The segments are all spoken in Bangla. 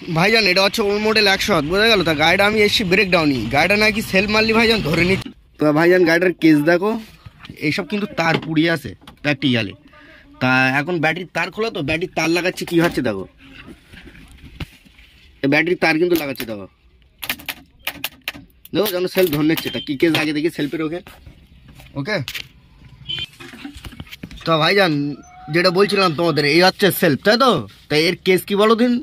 ভাইজান এটা হচ্ছে ওল্ড মডেল 100, বোঝা গেল। তা গাড়িটা আমি এসছি ব্রেকডাউনই, গাড়িটা নাকি সেলফ মারলি ভাইজান ধরে নিচ্ছি। তো ভাইজান গাড়িটার কেস দেখো, এইসব কিন্তু তার পুড়িয়ে আছে প্র্যাকটিক্যালি। তা এখন ব্যাটারির তার খোলা, তো ব্যাটারির তার লাগাচ্ছে কি হচ্ছে দেখো, ব্যাটারির তার কিন্তু লাগাচ্ছে দেখো, দেখো যেন সেলফ ধরে নিচ্ছে। তা কি কেস আগে দেখি সেলফের ওকে ওকে। তো ভাইজান যেটা বলছিলাম তোমাদের, এই হচ্ছে সেলফ, তাই তো? তাই এর কেস কি বলো দিন।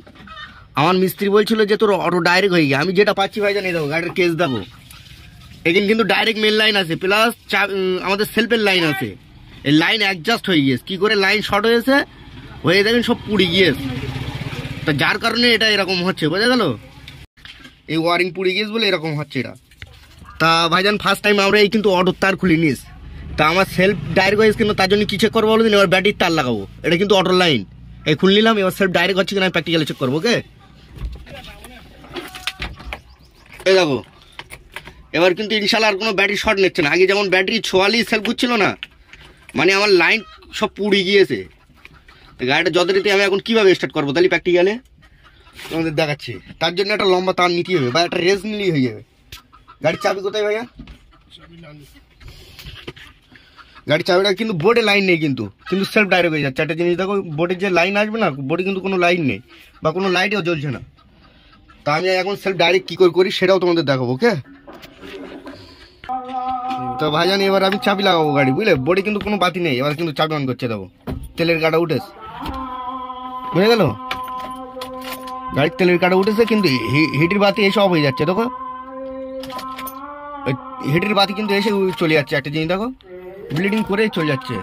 আমার মিস্ত্রি বলছিল যে তোর অটো ডাইরেক্ট হয়ে গিয়ে, আমি যেটা পাচ্ছি ভাইজান এই দেখো গাড়ির কেস দেখো, এখানে কিন্তু ডাইরেক্ট মেন লাইন আছে, প্লাস আমাদের সেলফের লাইন আছে। এই লাইন অ্যাডজাস্ট হয়ে গিয়েছে, কি করে লাইন শর্ট হয়েছে হয়ে দেখেন সব পুড়ে গিয়েছে। তা যার কারণে এটা এরকম হচ্ছে, বোঝা গেল। এই ওয়ারিং পুড়ে গিয়েছে বলে এরকম হচ্ছে এটা। তা ভাইজান ফার্স্ট টাইম আমরা এই কিন্তু অটোর তার খুলি নিস। তা আমার সেলফ ডাইরেক্ট হয়েছে কিন্তু তার জন্য কি চেক করবো বলো দিন। এবার ব্যাটারির তার লাগাবো, এটা কিন্তু অটোর লাইন, এই খুলে নিলাম। এবার সেলফ ডাইরেক্ট হচ্ছে কিনা আমি প্র্যাকটিক্যালি চেক করবো, ওকে। এই দেখো এবার কিন্তু ইনশাল্লাহ আর কোনো ব্যাটারি শর্ট নিচ্ছে না। আগে যেমন ব্যাটারি 44 সেলফ ঘুরছিল না, মানে আমার লাইন সব পুড়ে গিয়েছে। গাড়িটা যথারীতি আমি এখন কীভাবে স্টার্ট করবো তাহলে প্র্যাকটিক্যালে তোমাদের দেখাচ্ছি। তার জন্য একটা লম্বা তার নিতে হবে বা একটা রেস নিলেই হয়ে যাবে। গাড়ির চাবি কোথায় ভাইয়া? গাড়ির চাবিটা কিন্তু বোর্ডে লাইন নেই, কিন্তু সেলফ ডাইরেক্ট হয়ে যাচ্ছে। একটা জিনিস দেখো, বোর্ডের যে লাইন আসবে না, বোর্ডে কিন্তু কোনো লাইন নেই বা কোনো লাইটেও জ্বলছে না। তা আমি এখন সেলফ ডাইরেক্ট কী করে করি সেটাও তোমাদের দেখাবো, ওকে। তো ভাইজান এবার আমি চাবি লাগাবো গাড়ি, বুঝলে। বোর্ডে কিন্তু কোনো বাতি নেই, এবার কিন্তু চাবি অন করছে দেখো, তেলের গাড়া উঠেছে, বুঝে গেল। গাড়ির তেলের কাটা উঠেছে কিন্তু হিটের বাতি এসে অফ হয়ে যাচ্ছে দেখো, হিটের বাতি কিন্তু এসে চলে যাচ্ছে। একটা জিনিস দেখো ব্লিডিং করে চলে যাচ্ছে।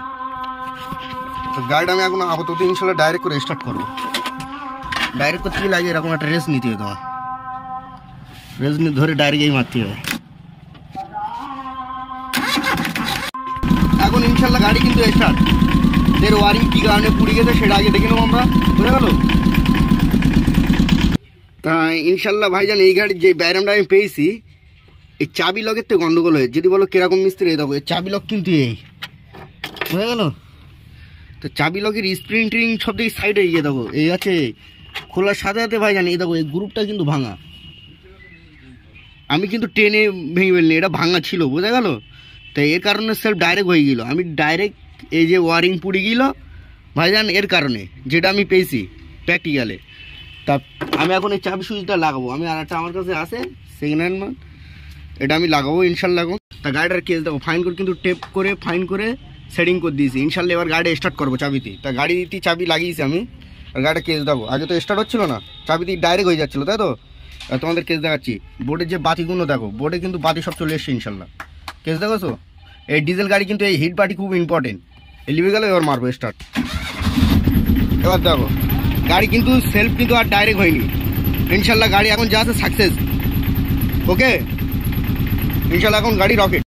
তো গাড়িটা আমি এখন আপাতত ইনশাল্লাহ ডাইরেক্ট করে স্টার্ট করবো। ডাইরেক্ট করতে গেলে আগে এরকম একটা রেস নিতে হবে, তোমার রেস নিয়ে ধরে ডাইরেক্ট এই মারতে হবে। এখন ইনশাল্লাহ গাড়ি কিন্তু স্টার্ট। এর ওয়ারিং কী কারণে পুড়ে গেছে সেটা আগে দেখে নেবো আমরা, বুঝে গেল। তা ইনশাল্লাহ ভাইজান এই গাড়ির যে ব্যারামটা আমি পেয়েছি, এই চাবি লকের তো গন্ডগোল হয়ে, যদি বলো কিরকম মিস্ত্রি দেখো, এই চাবি লক কিন্তু এই, বুঝে গেল। তো চাবি লকের স্প্রিং ট্রিং সব দিকে সাইডে গিয়ে দেখো, এই আছে খোলার সাথে সাথে ভাইজান এই দেখো এই গ্রুপটা কিন্তু ভাঙা। আমি কিন্তু টেনে ভেঙে ফেলিনি, এটা ভাঙা ছিল, বোঝা গেল। তাই এর কারণে সেলফ ডাইরেক্ট হয়ে গেল। আমি ডাইরেক্ট এই যে ওয়ারিং পুড়ে গেল ভাইজান এর কারণে, যেটা আমি পেয়েছি প্র্যাকটিক্যালে। তা আমি এখন এই চাবি সুইচটা লাগাবো। আমি আর একটা আমার কাছে আছে সেকেন্ড হ্যান্ড মাল, এটা আমি লাগাবো ইনশাল্লাহ। তা গাড়িটার কেস দেবো ফাইন করে, কিন্তু টেপ করে ফাইন করে সেটিং করে দিয়েছি ইনশাল্লাহ। এবার গাড়ি স্টার্ট করবো চাবিতে। তা গাড়িতে চাবি লাগিয়েছি আমি, আর গাড়িটা কেস দেবো। আগে তো স্টার্ট হচ্ছিলো না, চাবিতে ডাইরেক্ট হয়ে যাচ্ছিলো, তাই তো। তোমাদের কেস দেখাচ্ছি। বোর্ডের যে বাতিগুলো দেখো, বোর্ডে কিন্তু বাতি সব চলে এসছে ইনশাল্লাহ। কেস দেখো তো, এই ডিজেল গাড়ি কিন্তু এই হিট বাতি খুব ইম্পর্টেন্ট। এই লিভে গেলে এবার মারবো স্টার্ট। এবার দেখো গাড়ি কিন্তু সেলফ কিন্তু আর ডাইরেক্ট হয়নি ইনশাল্লাহ। গাড়ি এখন যা আছে সাকসেস, ওকে। ইনশাল্লাহ এখন গাড়ি রকেট।